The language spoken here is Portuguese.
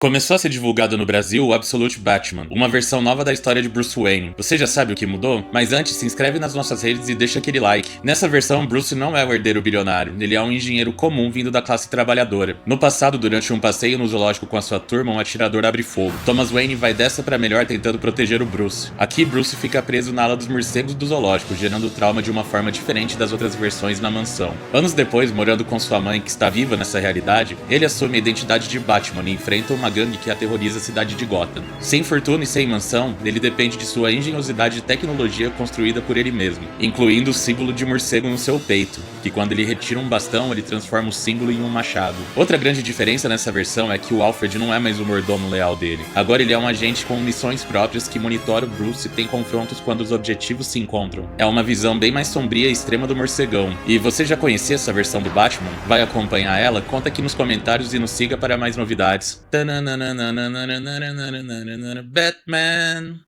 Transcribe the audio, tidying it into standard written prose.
Começou a ser divulgado no Brasil o Absolute Batman, uma versão nova da história de Bruce Wayne. Você já sabe o que mudou? Mas antes, se inscreve nas nossas redes e deixa aquele like. Nessa versão, Bruce não é o herdeiro bilionário, ele é um engenheiro comum vindo da classe trabalhadora. No passado, durante um passeio no zoológico com a sua turma, um atirador abre fogo. Thomas Wayne vai dessa pra melhor tentando proteger o Bruce. Aqui, Bruce fica preso na ala dos morcegos do zoológico, gerando trauma de uma forma diferente das outras versões na mansão. Anos depois, morando com sua mãe, que está viva nessa realidade, ele assume a identidade de Batman e enfrenta uma gangue que aterroriza a cidade de Gotham. Sem fortuna e sem mansão, ele depende de sua engenhosidade e tecnologia construída por ele mesmo, incluindo o símbolo de morcego no seu peito, que quando ele retira um bastão, ele transforma o símbolo em um machado. Outra grande diferença nessa versão é que o Alfred não é mais o mordomo leal dele. Agora ele é um agente com missões próprias que monitora o Bruce e tem confrontos quando os objetivos se encontram. É uma visão bem mais sombria e extrema do morcegão. E você já conhecia essa versão do Batman? Vai acompanhar ela? Conta aqui nos comentários e nos siga para mais novidades. Batman.